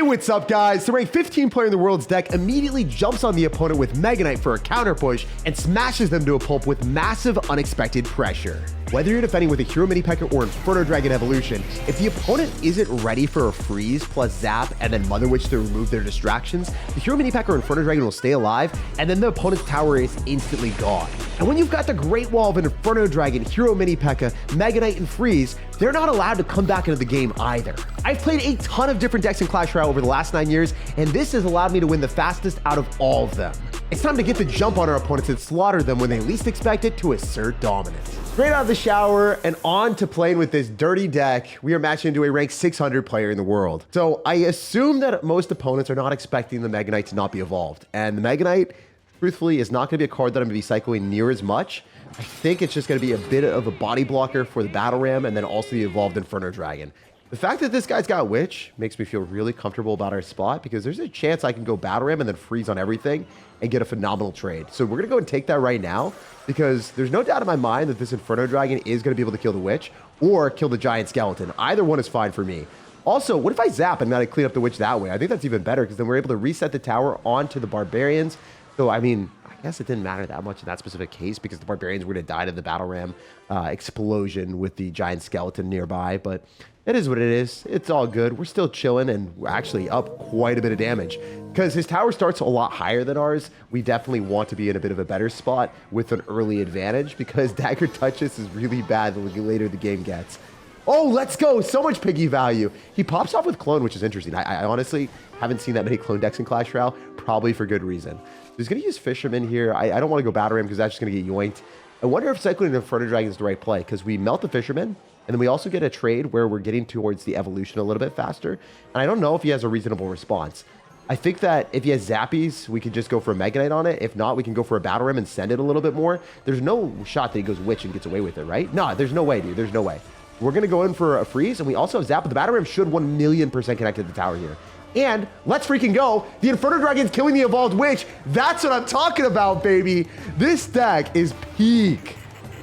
what's up, guys? The ranked 15 player in the world's deck immediately jumps on the opponent with Mega Knight for a counter push and smashes them to a pulp with massive unexpected pressure. Whether you're defending with a Hero Mini P.E.K.K.A. or Inferno Dragon evolution, if the opponent isn't ready for a freeze plus zap and then Mother Witch to remove their distractions, the Hero Mini P.E.K.K.A. or Inferno Dragon will stay alive, and then the opponent's tower is instantly gone. And when you've got the Great Wall of an Inferno Dragon, Hero Mini P.E.K.K.A., Mega Knight, and Freeze, they're not allowed to come back into the game either. I've played a ton of different decks in Clash Royale over the last 9 years, and this has allowed me to win the fastest out of all of them. It's time to get the jump on our opponents and slaughter them when they least expect it to assert dominance. Straight out of the shower and on to playing with this dirty deck, we are matching into a ranked 600 player in the world. So I assume that most opponents are not expecting the Mega Knight to not be evolved. And the Mega Knight, truthfully, is not going to be a card that I'm going to be cycling near as much. I think it's just going to be a bit of a body blocker for the Battle Ram and then also the evolved Inferno Dragon. The fact that this guy's got Witch makes me feel really comfortable about our spot because there's a chance I can go Battle Ram and then freeze on everything and get a phenomenal trade. So we're going to go and take that right now because there's no doubt in my mind that this Inferno Dragon is going to be able to kill the Witch or kill the Giant Skeleton. Either one is fine for me. Also, what if I zap and then I clean up the Witch that way? I think that's even better because then we're able to reset the tower onto the Barbarians. So, I mean, I guess it didn't matter that much in that specific case because the Barbarians were going to die to the Battle Ram explosion with the Giant Skeleton nearby, but it is what it is. It's all good. We're still chilling and we're actually up quite a bit of damage because his tower starts a lot higher than ours. We definitely want to be in a bit of a better spot with an early advantage because Dagger Touches is really bad the later the game gets. Oh, let's go. So much piggy value. He pops off with Clone, which is interesting. I honestly haven't seen that many Clone decks in Clash Royale, probably for good reason. He's going to use Fisherman here. I don't want to go Battle Ram because that's just going to get yoinked. I wonder if cycling an Inferno Dragon is the right play because we melt the Fisherman and then we also get a trade where we're getting towards the evolution a little bit faster. And I don't know if he has a reasonable response. I think that if he has Zappies, we could just go for a Mega Knight on it. If not, we can go for a Battle Ram and send it a little bit more. There's no shot that he goes Witch and gets away with it, right? No, there's no way, dude. There's no way. We're going to go in for a freeze, and we also have Zap, but the Battle Ram should 1,000,000% connect to the tower here. And let's freaking go. The Inferno Dragon's killing the Evolved Witch. That's what I'm talking about, baby. This deck is peak.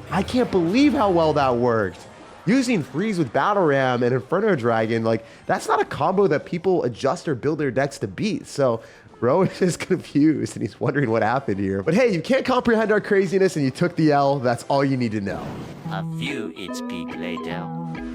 I can't believe how well that worked. Using Freeze with Battle Ram and Inferno Dragon, like, that's not a combo that people adjust or build their decks to beat. So bro is just confused and he's wondering what happened here. But hey, you can't comprehend our craziness and you took the L. That's all you need to know. A few HP later.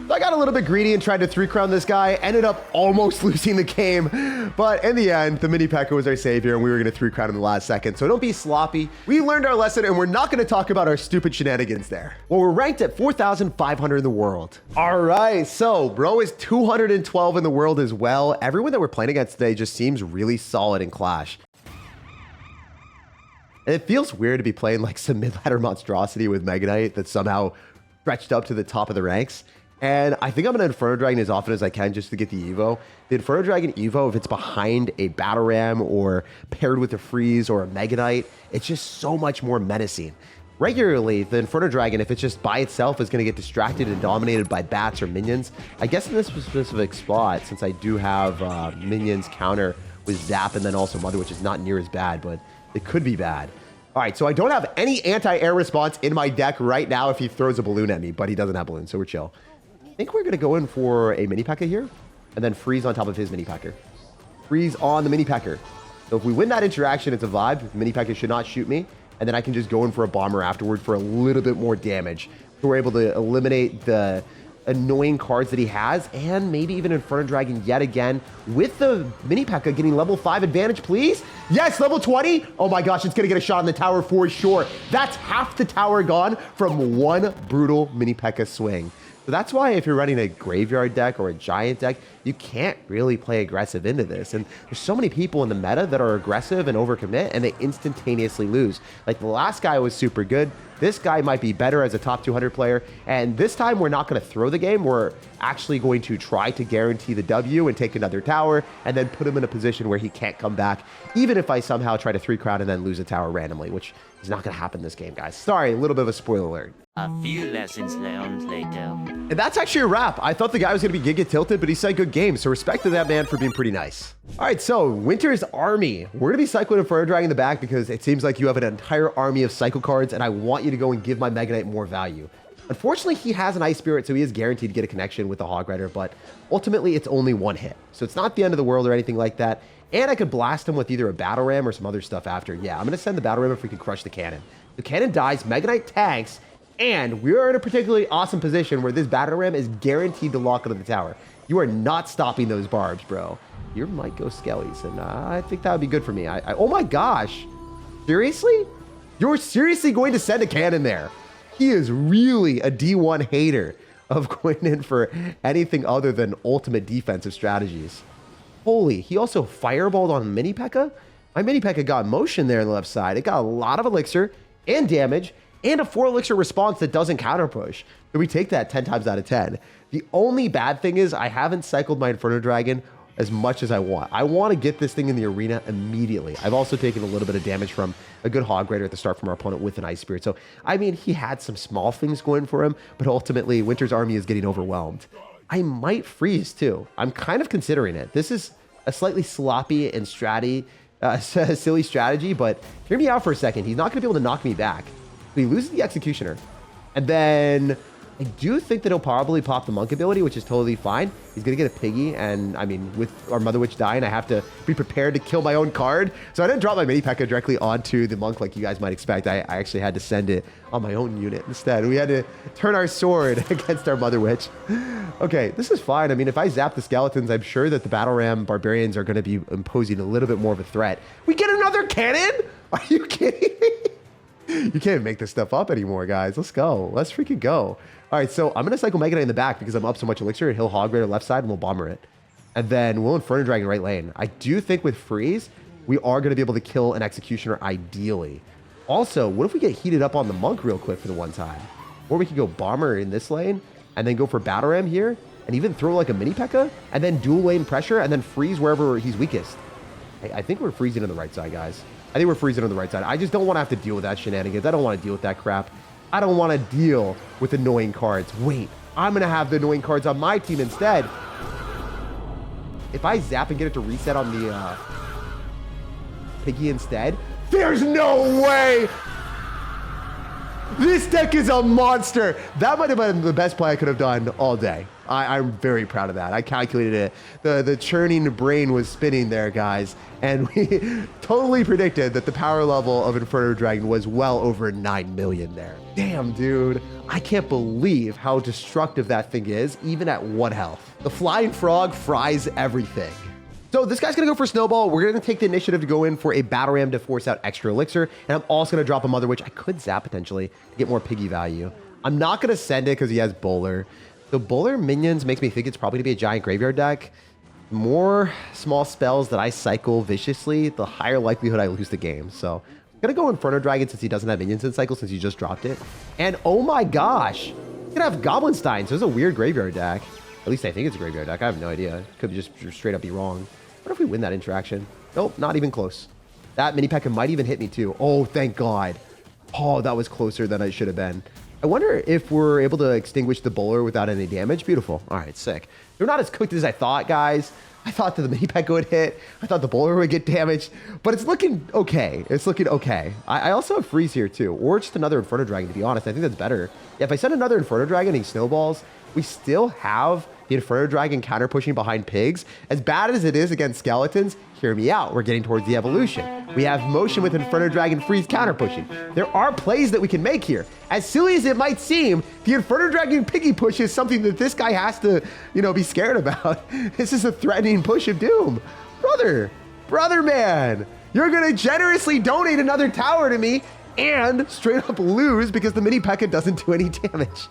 So I got a little bit greedy and tried to 3-crown this guy. Ended up almost losing the game. But in the end, the Mini P.E.K.K.A. was our savior and we were going to 3-crown in the last second. So don't be sloppy. We learned our lesson and we're not going to talk about our stupid shenanigans there. Well, we're ranked at 4,500 in the world. All right. So bro is 212 in the world as well. Everyone that we're playing against today just seems really solid in Clash. And it feels weird to be playing like some mid-ladder monstrosity with Mega Knight that's somehow stretched up to the top of the ranks. And I think I'm going to Inferno Dragon as often as I can just to get the Evo. The Inferno Dragon Evo, if it's behind a Battle Ram or paired with a Freeze or a Mega Knight, it's just so much more menacing. Regularly, the Inferno Dragon, if it's just by itself, is going to get distracted and dominated by bats or minions. I guess in this specific spot, since I do have minions counter with Zap and then also Mother, which is not near as bad, but it could be bad. All right, so I don't have any anti-air response in my deck right now if he throws a balloon at me, but he doesn't have balloons, so we're chill. I think we're going to go in for a Mini P.E.K.K.A. here and then Freeze on top of his Mini P.E.K.K.A. Freeze on the Mini P.E.K.K.A. So if we win that interaction, it's a vibe. The Mini P.E.K.K.A. should not shoot me. And then I can just go in for a Bomber afterward for a little bit more damage. So we're able to eliminate the annoying cards that he has and maybe even Inferno Dragon yet again with the Mini P.E.K.K.A. getting level 5 advantage, please. Yes, level 20. Oh my gosh, it's going to get a shot on the tower for sure. That's half the tower gone from one brutal Mini P.E.K.K.A. swing. So that's why if you're running a graveyard deck or a giant deck, you can't really play aggressive into this. And there's so many people in the meta that are aggressive and overcommit and they instantaneously lose. Like the last guy was super good. This guy might be better as a top 200 player. And this time we're not going to throw the game. We're actually going to try to guarantee the W and take another tower and then put him in a position where he can't come back. Even if I somehow try to 3-crown and then lose a tower randomly, which is not going to happen this game, guys. Sorry, a little bit of a spoiler alert. A few lessons learned later. And that's actually a wrap. I thought the guy was going to be Giga tilted, but he said good game. So respect to that man for being pretty nice. All right, so Winter's Army. We're going to be cycling Inferno Dragon in the back because it seems like you have an entire army of cycle cards, and I want you to go and give my Mega Knight more value. Unfortunately, he has an Ice Spirit, so he is guaranteed to get a connection with the Hog Rider, but ultimately it's only one hit. So it's not the end of the world or anything like that. And I could blast him with either a Battle Ram or some other stuff after. Yeah, I'm going to send the Battle Ram if we can crush the cannon. The cannon dies, Mega Knight tanks, and we are in a particularly awesome position where this Battle Ram is guaranteed to lock onto the tower. You are not stopping those barbs, bro. You might go skellies, and I think that would be good for me. Oh my gosh. Seriously? You're seriously going to send a cannon there? He is really a D1 hater of going in for anything other than ultimate defensive strategies. Holy, he also fireballed on Mini P.E.K.K.A. My Mini P.E.K.K.A. got motion there on the left side. It got a lot of elixir and damage and a 4 elixir response that doesn't counter push. So we take that 10 times out of 10. The only bad thing is I haven't cycled my Inferno Dragon as much as I want. I want to get this thing in the arena immediately. I've also taken a little bit of damage from a good Hog Rider at the start from our opponent with an Ice Spirit. So, I mean, he had some small things going for him, but ultimately Winter's army is getting overwhelmed. I might freeze too. I'm kind of considering it. This is a slightly sloppy and silly strategy, but hear me out for a second. He's not going to be able to knock me back. But he loses the Executioner. And then I do think that he'll probably pop the Monk ability, which is totally fine. He's going to get a Piggy, and I mean, with our Mother Witch dying, I have to be prepared to kill my own card. So I didn't drop my Mini P.E.K.K.A. directly onto the Monk like you guys might expect. I actually had to send it on my own unit instead. We had to turn our sword against our Mother Witch. Okay, this is fine. I mean, if I zap the skeletons, I'm sure that the Battle Ram Barbarians are going to be imposing a little bit more of a threat. We get another cannon? Are you kidding me? You can't make this stuff up anymore, guys. Let's go. Let's freaking go. All right, so I'm going to cycle Mega Knight in the back because I'm up so much elixir. He'll Hog Rider left side and we'll Bomber it. And then we'll Inferno Dragon right lane. I do think with Freeze, we are going to be able to kill an Executioner ideally. Also, what if we get heated up on the Monk real quick for the one time? Or we could go Bomber in this lane and then go for Battle Ram here and even throw like a Mini P.E.K.K.A. and then dual lane pressure and then freeze wherever he's weakest. I think we're freezing on the right side, guys. I think we're freezing on the right side. I just don't want to have to deal with that shenanigans. I don't want to deal with that crap. I don't want to deal with annoying cards. Wait, I'm going to have the annoying cards on my team instead. If I zap and get it to reset on the Piggy instead, there's no way. This deck is a monster. That might have been the best play I could have done all day. I'm very proud of that. I calculated it. The churning brain was spinning there, guys. And we totally predicted that the power level of Inferno Dragon was well over 9 million there. Damn, dude. I can't believe how destructive that thing is, even at 1 health. The Flying Frog fries everything. So this guy's going to go for Snowball. We're going to take the initiative to go in for a Battle Ram to force out extra elixir. And I'm also going to drop a Mother Witch. I could zap potentially to get more Piggy value. I'm not going to send it because he has Bowler. The Bowler minions makes me think it's probably going to be a giant graveyard deck. More small spells that I cycle viciously, the higher likelihood I lose the game. So I'm going to go Inferno Dragon since he doesn't have minions in cycle since he just dropped it. And oh my gosh, he's going to have Goblin Stein. So it's a weird graveyard deck. At least I think it's a graveyard deck. I have no idea. Could just straight up be wrong. What if we win that interaction? Nope, not even close. That Mini P.E.K.K.A. might even hit me too. Oh, thank God. Oh, that was closer than I should have been. I wonder if we're able to extinguish the Bowler without any damage. Beautiful. All right, sick. They're not as cooked as I thought, guys. I thought that the Mini P.E.K.K.A. would hit. I thought the Bowler would get damaged, but it's looking okay. It's looking okay. I also have Freeze here too, or just another Inferno Dragon, to be honest. I think that's better. Yeah, if I send another Inferno Dragon and he snowballs, we still have the Inferno Dragon counter pushing behind pigs. As bad as it is against skeletons, hear me out. We're getting towards the evolution. We have motion with Inferno Dragon freeze counter pushing. There are plays that we can make here. As silly as it might seem, the Inferno Dragon piggy push is something that this guy has to, be scared about. This is a threatening push of doom. Brother man, you're gonna generously donate another tower to me and straight up lose because the Mini P.E.K.K.A. doesn't do any damage.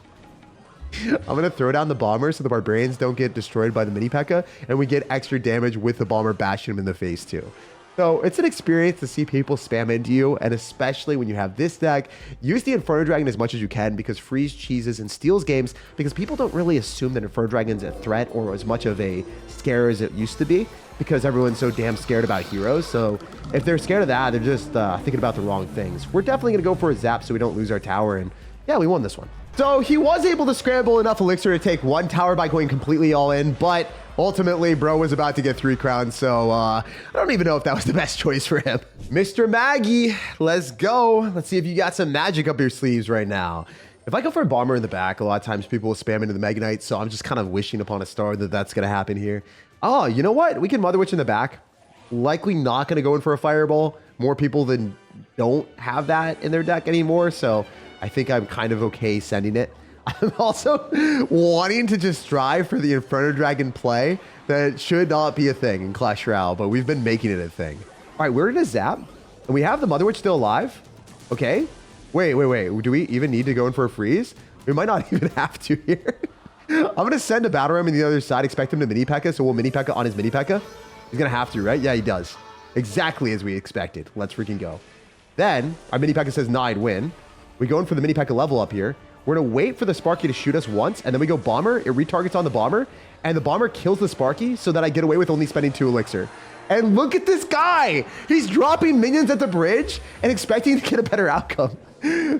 I'm going to throw down the Bomber so the Barbarians don't get destroyed by the Mini P.E.K.K.A. and we get extra damage with the Bomber bashing him in the face too. So it's an experience to see people spam into you, and especially when you have this deck, use the Inferno Dragon as much as you can because freeze cheeses and steals games because people don't really assume that Inferno Dragon's a threat or as much of a scare as it used to be because everyone's so damn scared about heroes. So if they're scared of that, they're just thinking about the wrong things. We're definitely going to go for a zap so we don't lose our tower, and yeah, we won this one. So he was able to scramble enough elixir to take 1 tower by going completely all in, but ultimately, bro was about to get 3 crowns, so I don't even know if that was the best choice for him. Mr. Maggie, let's go. Let's see if you got some magic up your sleeves right now. If I go for a bomber in the back, a lot of times people will spam into the Mega Knight, so I'm just kind of wishing upon a star that that's going to happen here. Oh, you know what? We can Mother Witch in the back. Likely not going to go in for a fireball. More people than don't have that in their deck anymore, so I think I'm kind of okay sending it. I'm also wanting to just strive for the Inferno Dragon play. That should not be a thing in Clash Royale, but we've been making it a thing. All right, we're in a zap, and we have the Mother Witch still alive. Okay. Wait. Do we even need to go in for a freeze? We might not even have to here. I'm going to send a Battle Ram on the other side, expect him to mini P.E.K.K.A, so we'll mini P.E.K.K.A on his mini P.E.K.K.A. He's going to have to, right? Yeah, he does. Exactly as we expected. Let's freaking go. Then, our mini P.E.K.K.A says, nah, I'd win. We go in for the mini P.E.K.K.A level up here. We're going to wait for the Sparky to shoot us once, and then we go Bomber. It retargets on the Bomber, and the Bomber kills the Sparky so that I get away with only spending 2 elixir. And look at this guy. He's dropping minions at the bridge and expecting to get a better outcome.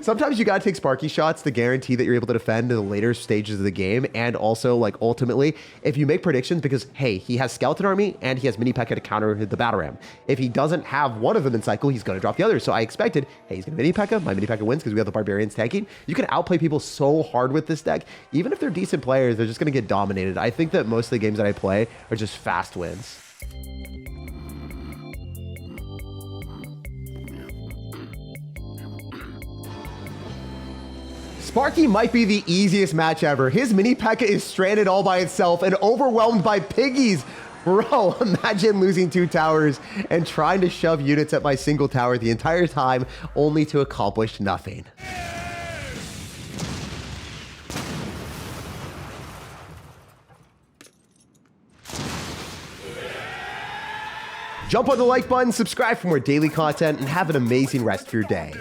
Sometimes you gotta take Sparky shots to guarantee that you're able to defend in the later stages of the game, and also, like, ultimately, if you make predictions, because, hey, he has Skeleton Army and he has mini P.E.K.K.A to counter the Battle Ram. If he doesn't have one of them in cycle, he's gonna drop the other. So I expected, hey, he's gonna mini P.E.K.K.A, my mini P.E.K.K.A wins because we have the Barbarians tanking. You can outplay people so hard with this deck. Even if they're decent players, they're just gonna get dominated. I think that most of the games that I play are just fast wins. Sparky might be the easiest match ever. His mini P.E.K.K.A is stranded all by itself and overwhelmed by piggies. Bro, imagine losing 2 towers and trying to shove units at my single tower the entire time, only to accomplish nothing. Jump on the like button, subscribe for more daily content, and have an amazing rest of your day.